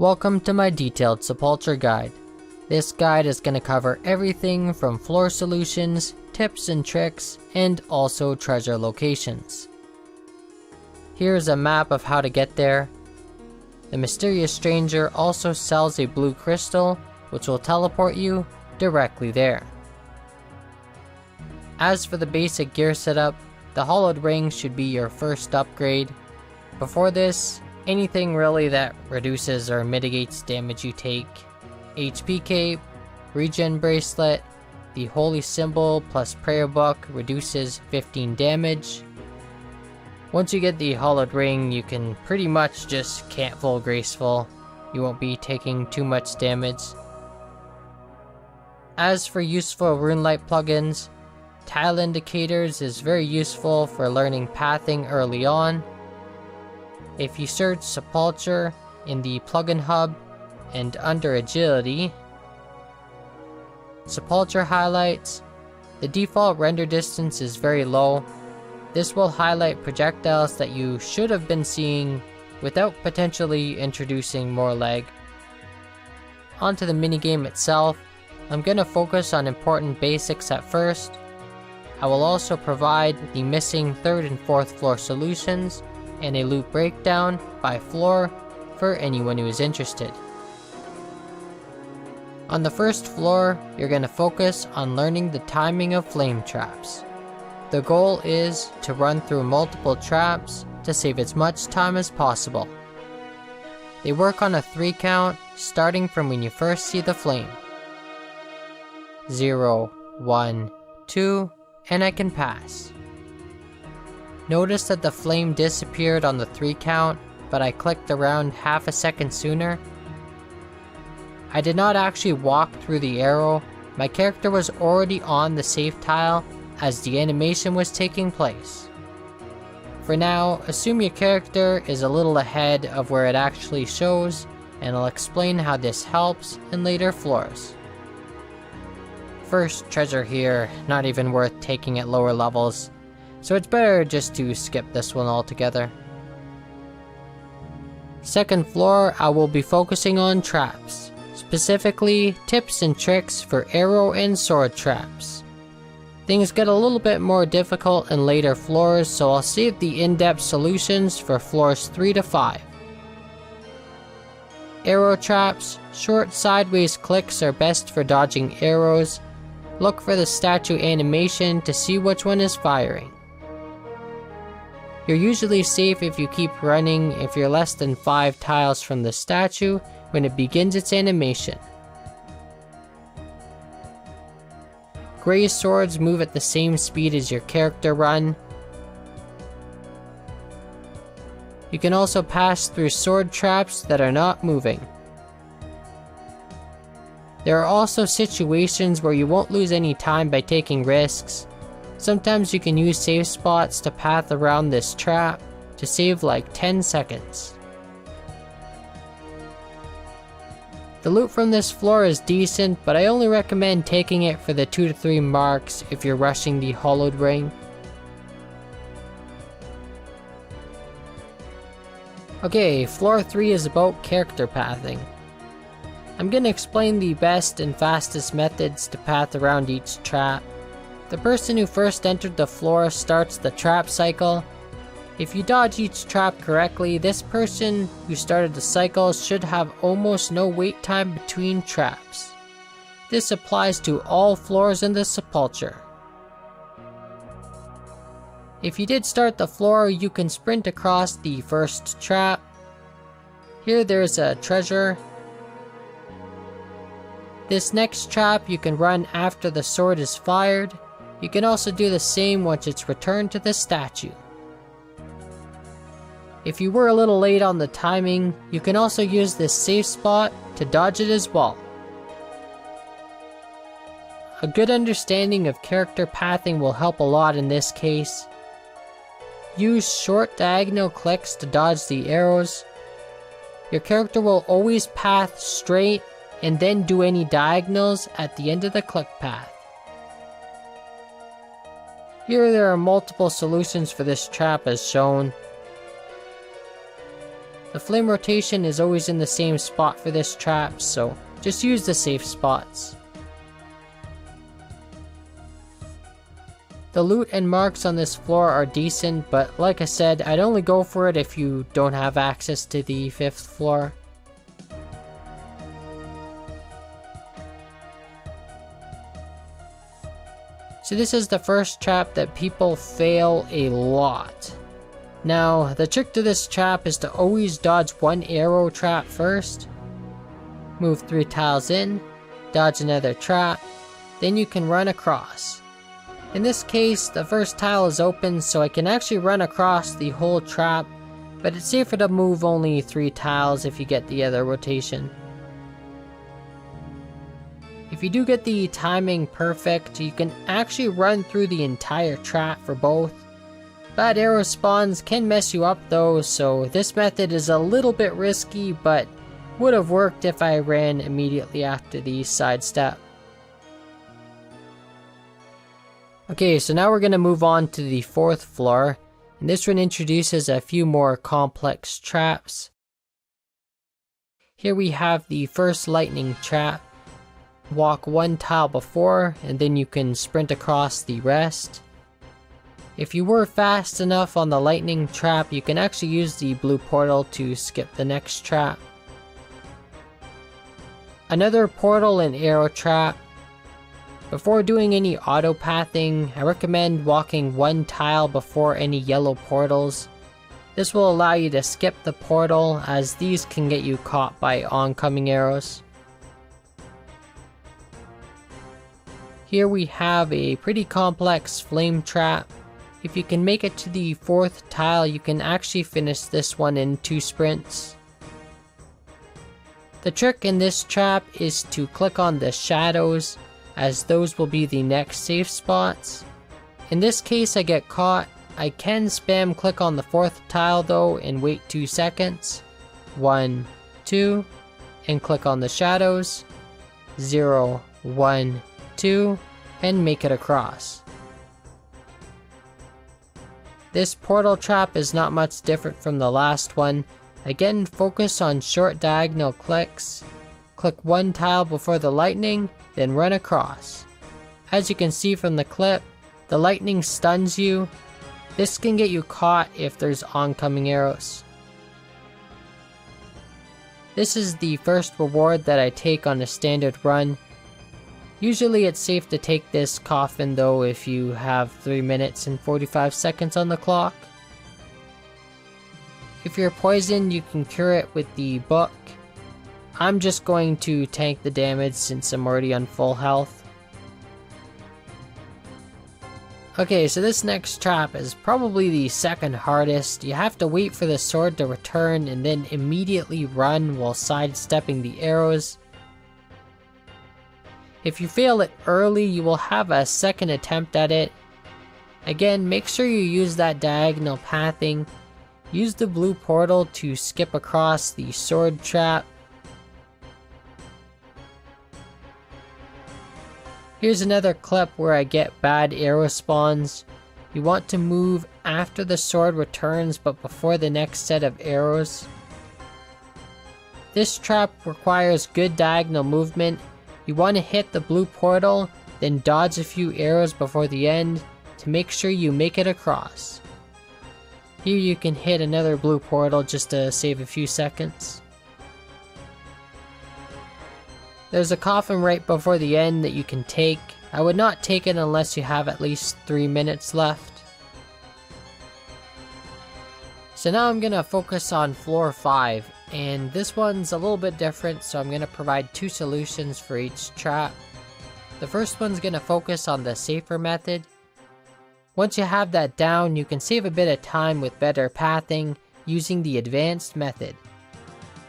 Welcome to my detailed Sepulchre guide. This guide is going to cover everything from floor solutions, tips and tricks, and also treasure locations. Here's a map of how to get there. The mysterious stranger also sells a blue crystal, which will teleport you directly there. As for the basic gear setup, the Hallowed ring should be your first upgrade. Before this, anything really that reduces or mitigates damage you take. HP cape, regen bracelet, the holy symbol plus prayer book reduces 15 damage. Once you get the Hallowed ring, you can pretty much just cantful graceful. You won't be taking too much damage. As for useful RuneLite plugins, Tile Indicators is very useful for learning pathing early on. If you search Sepulchre in the plugin hub and under Agility, Sepulchre highlights, the default render distance is very low. This will highlight projectiles that you should have been seeing without potentially introducing more lag. Onto the minigame itself, I'm going to focus on important basics at first. I will also provide the missing 3rd and 4th floor solutions and a loot breakdown by floor for anyone who is interested. On the first floor, you're going to focus on learning the timing of flame traps. The goal is to run through multiple traps to save as much time as possible. They work on a 3 count, starting from when you first see the flame. 0, 1, 2, and I can pass. Notice that the flame disappeared on the 3 count, but I clicked around half a second sooner. I did not actually walk through the arrow. My character was already on the safe tile as the animation was taking place. For now, assume your character is a little ahead of where it actually shows, and I'll explain how this helps in later floors. First treasure here, not even worth taking at lower levels, so it's better just to skip this one altogether. Second floor, I will be focusing on traps, specifically tips and tricks for arrow and sword traps. Things get a little bit more difficult in later floors, so I'll save the in-depth solutions for floors 3 to 5. Arrow traps, short sideways clicks are best for dodging arrows. Look for the statue animation to see which one is firing. You're usually safe if you keep running if you're less than 5 tiles from the statue when it begins its animation. Gray swords move at the same speed as your character run. You can also pass through sword traps that are not moving. There are also situations where you won't lose any time by taking risks. Sometimes you can use safe spots to path around this trap to save like 10 seconds. The loot from this floor is decent, but I only recommend taking it for the 2 to 3 marks if you're rushing the Hallowed ring. Okay, floor 3 is about character pathing. I'm going to explain the best and fastest methods to path around each trap. The person who first entered the floor starts the trap cycle. If you dodge each trap correctly, this person who started the cycle should have almost no wait time between traps. This applies to all floors in the Sepulchre. If you did start the floor, you can sprint across the first trap. Here there's a treasure. This next trap you can run after the sword is fired. You can also do the same once it's returned to the statue. If you were a little late on the timing, you can also use this safe spot to dodge it as well. A good understanding of character pathing will help a lot in this case. Use short diagonal clicks to dodge the arrows. Your character will always path straight and then do any diagonals at the end of the click path. Here there are multiple solutions for this trap as shown. The flame rotation is always in the same spot for this trap, so just use the safe spots. The loot and marks on this floor are decent, but like I said, I'd only go for it if you don't have access to the 5th floor. So this is the first trap that people fail a lot. Now, the trick to this trap is to always dodge one arrow trap first, move 3 tiles in, dodge another trap, then you can run across. In this case, the first tile is open, so I can actually run across the whole trap, but it's safer to move only 3 tiles if you get the other rotation. If you do get the timing perfect, you can actually run through the entire trap for both. Bad arrow spawns can mess you up though, so this method is a little bit risky, but would have worked if I ran immediately after the sidestep. Okay, so now we're going to move on to the 4th floor, and this one introduces a few more complex traps. Here we have the first lightning trap. Walk 1 tile before, and then you can sprint across the rest. If you were fast enough on the lightning trap, you can actually use the blue portal to skip the next trap. Another portal and arrow trap. Before doing any auto pathing, I recommend walking 1 tile before any yellow portals. This will allow you to skip the portal, as these can get you caught by oncoming arrows. Here we have a pretty complex flame trap. If you can make it to the 4th tile, you can actually finish this one in 2 sprints. The trick in this trap is to click on the shadows, as those will be the next safe spots. In this case I get caught. I can spam click on the 4th tile though and wait 2 seconds. 1, 2, and click on the shadows. 0, 1, 2, and make it across. This portal trap is not much different from the last one. Again, focus on short diagonal clicks. Click 1 tile before the lightning, then run across. As you can see from the clip, the lightning stuns you. This can get you caught if there's oncoming arrows. This is the first reward that I take on a standard run. Usually it's safe to take this coffin though if you have 3 minutes and 45 seconds on the clock. If you're poisoned, you can cure it with the book. I'm just going to tank the damage since I'm already on full health. Okay, so this next trap is probably the second hardest. You have to wait for the sword to return and then immediately run while sidestepping the arrows. If you fail it early, you will have a second attempt at it. Again, make sure you use that diagonal pathing. Use the blue portal to skip across the sword trap. Here's another clip where I get bad arrow spawns. You want to move after the sword returns but before the next set of arrows. This trap requires good diagonal movement. You want to hit the blue portal, then dodge a few arrows before the end to make sure you make it across. Here you can hit another blue portal just to save a few seconds. There's a coffin right before the end that you can take. I would not take it unless you have at least 3 minutes left. So now I'm going to focus on floor 5, and this one's a little bit different, so I'm going to provide 2 solutions for each trap. The first one's going to focus on the safer method. Once you have that down, you can save a bit of time with better pathing using the advanced method.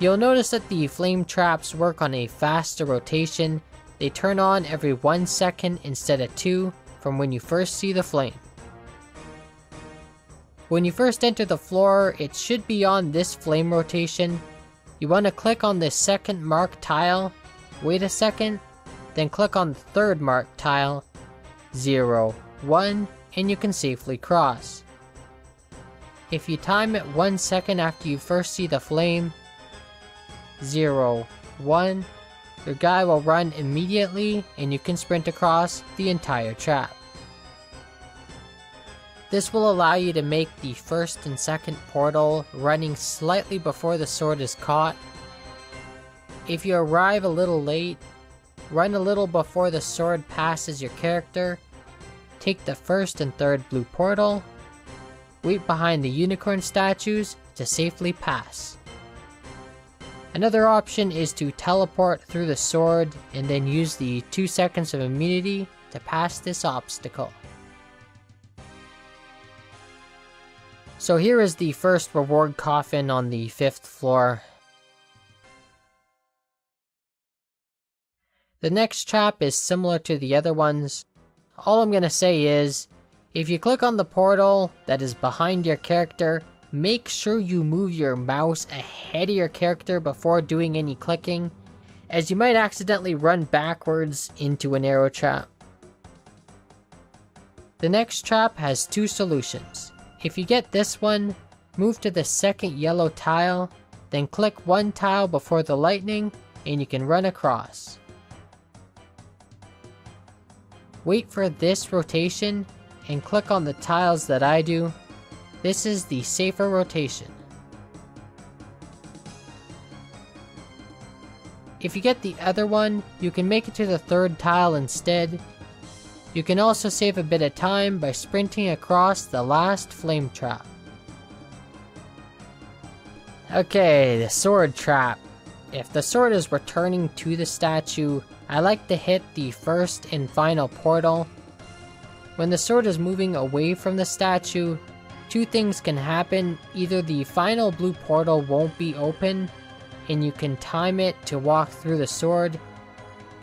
You'll notice that the flame traps work on a faster rotation. They turn on every 1 second instead of 2 from when you first see the flame. When you first enter the floor, it should be on this flame rotation. You want to click on the second marked tile, wait a second, then click on the third marked tile, 0, 1, and you can safely cross. If you time it 1 second after you first see the flame, 0, 1, your guy will run immediately and you can sprint across the entire trap. This will allow you to make the first and second portal running slightly before the sword is caught. If you arrive a little late, run a little before the sword passes your character, take the first and third blue portal, wait behind the unicorn statues to safely pass. Another option is to teleport through the sword and then use the 2 seconds of immunity to pass this obstacle. So here is the first reward coffin on the 5th floor. The next trap is similar to the other ones. All I'm gonna say is, if you click on the portal that is behind your character, make sure you move your mouse ahead of your character before doing any clicking, as you might accidentally run backwards into an arrow trap. The next trap has 2 solutions. If you get this one, move to the second yellow tile, then click 1 tile before the lightning, and you can run across. Wait for this rotation, and click on the tiles that I do. This is the safer rotation. If you get the other one, you can make it to the 3rd tile instead. You can also save a bit of time by sprinting across the last flame trap. Okay, the sword trap. If the sword is returning to the statue, I like to hit the first and final portal. When the sword is moving away from the statue, 2 things can happen. Either the final blue portal won't be open, and you can time it to walk through the sword.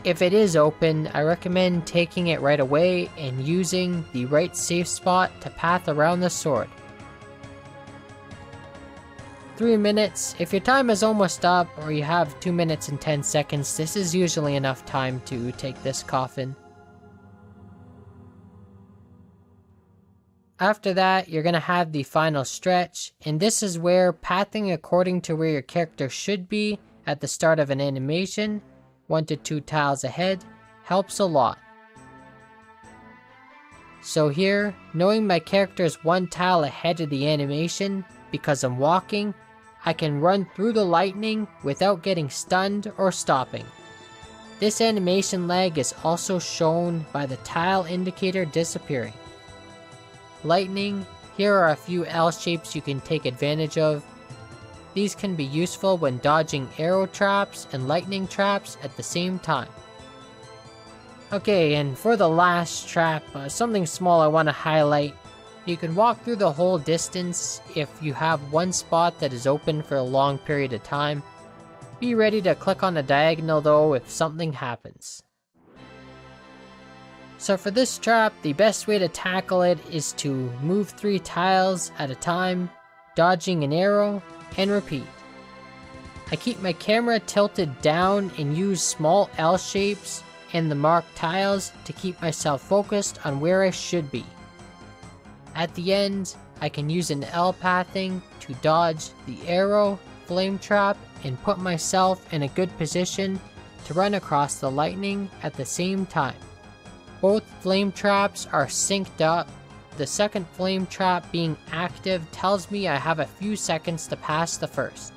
If it is open, I recommend taking it right away and using the right safe spot to path around the sword. 3 minutes. If your time is almost up or you have 2 minutes and 10 seconds, this is usually enough time to take this coffin. After that, you're going to have the final stretch, and this is where pathing according to where your character should be at the start of an animation, 1 to 2 tiles ahead, helps a lot. So here, knowing my character is 1 tile ahead of the animation, because I'm walking, I can run through the lightning without getting stunned or stopping. This animation lag is also shown by the tile indicator disappearing. Lightning, here are a few L shapes you can take advantage of. These can be useful when dodging arrow traps and lightning traps at the same time. Okay, and for the last trap, something small I want to highlight. You can walk through the whole distance if you have 1 spot that is open for a long period of time. Be ready to click on the diagonal though if something happens. So for this trap, the best way to tackle it is to move 3 tiles at a time, dodging an arrow, and repeat. I keep my camera tilted down and use small L shapes and the marked tiles to keep myself focused on where I should be. At the end, I can use an L pathing to dodge the arrow, flame trap, and put myself in a good position to run across the lightning at the same time. Both flame traps are synced up. The second flame trap being active tells me I have a few seconds to pass the first.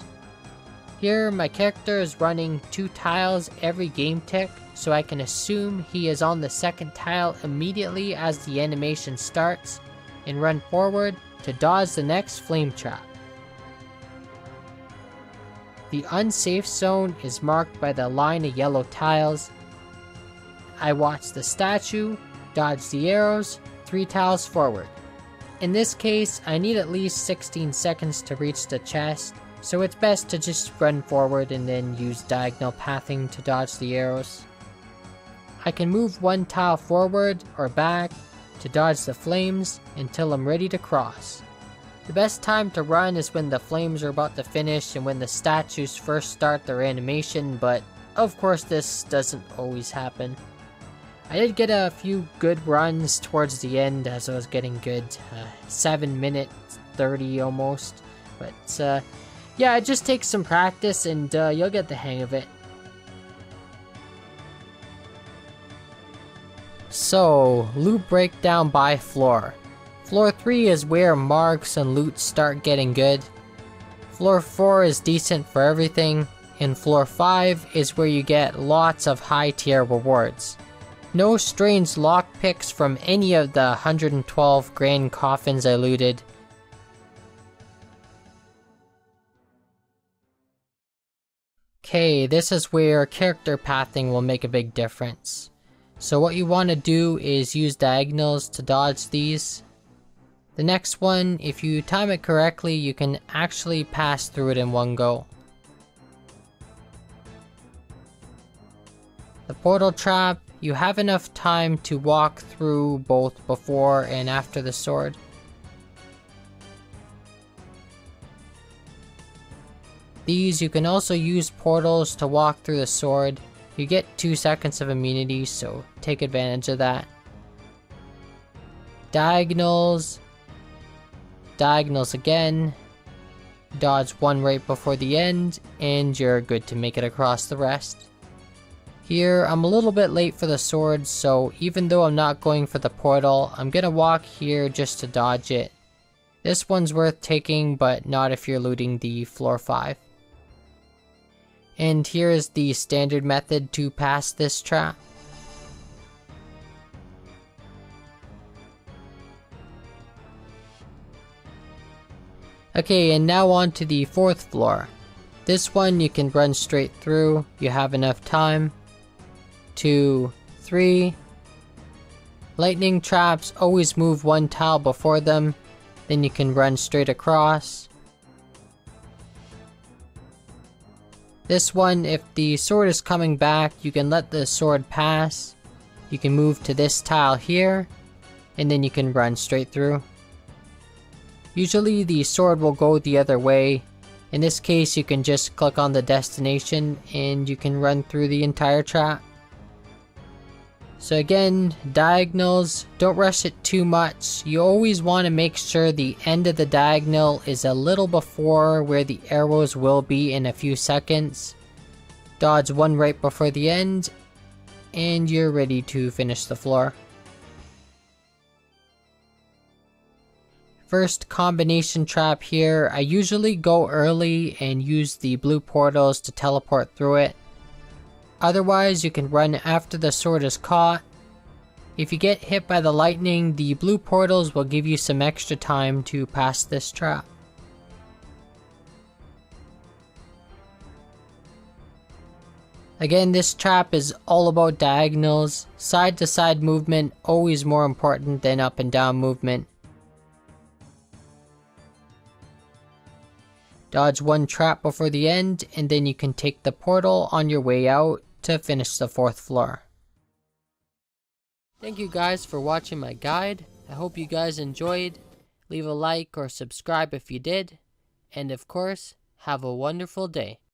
Here, my character is running 2 tiles every game tick, so I can assume he is on the second tile immediately as the animation starts, and run forward to dodge the next flame trap. The unsafe zone is marked by the line of yellow tiles. I watch the statue, dodge the arrows, 3 tiles forward. In this case, I need at least 16 seconds to reach the chest, so it's best to just run forward and then use diagonal pathing to dodge the arrows. I can move 1 tile forward or back to dodge the flames until I'm ready to cross. The best time to run is when the flames are about to finish and when the statues first start their animation, but of course this doesn't always happen. I did get a few good runs towards the end as I was getting good 7 minute 30 almost. But yeah, it just takes some practice and you'll get the hang of it. So, loot breakdown by floor. Floor 3 is where marks and loot start getting good. Floor 4 is decent for everything, and floor 5 is where you get lots of high tier rewards. No strange lockpicks from any of the 112 grand coffins I looted. Okay, this is where character pathing will make a big difference. So what you want to do is use diagonals to dodge these. The next one, if you time it correctly, you can actually pass through it in one go. The portal trap, you have enough time to walk through both before and after the sword. These, you can also use portals to walk through the sword. You get 2 seconds of immunity, so take advantage of that. Diagonals. Diagonals again. Dodge one right before the end, and you're good to make it across the rest. Here, I'm a little bit late for the sword, so even though I'm not going for the portal, I'm gonna walk here just to dodge it. This one's worth taking, but not if you're looting the floor 5. And here is the standard method to pass this trap. Okay, and now on to the 4th floor. This one you can run straight through, you have enough time. 2, 3. Lightning traps always move one tile before them, then you can run straight across. This one, if the sword is coming back, you can let the sword pass. You can move to this tile here, and then you can run straight through. Usually the sword will go the other way. In this case, you can just click on the destination and you can run through the entire trap. So again, diagonals, don't rush it too much. You always want to make sure the end of the diagonal is a little before where the arrows will be in a few seconds. Dodge one right before the end, and you're ready to finish the floor. First combination trap here, I usually go early and use the blue portals to teleport through it. Otherwise, you can run after the sword is caught. If you get hit by the lightning, the blue portals will give you some extra time to pass this trap. Again, this trap is all about diagonals. Side to side movement, always more important than up and down movement. Dodge one trap before the end, and then you can take the portal on your way out to finish the 4th floor. Thank you guys for watching my guide. I hope you guys enjoyed. Leave a like or subscribe if you did. And of course, have a wonderful day.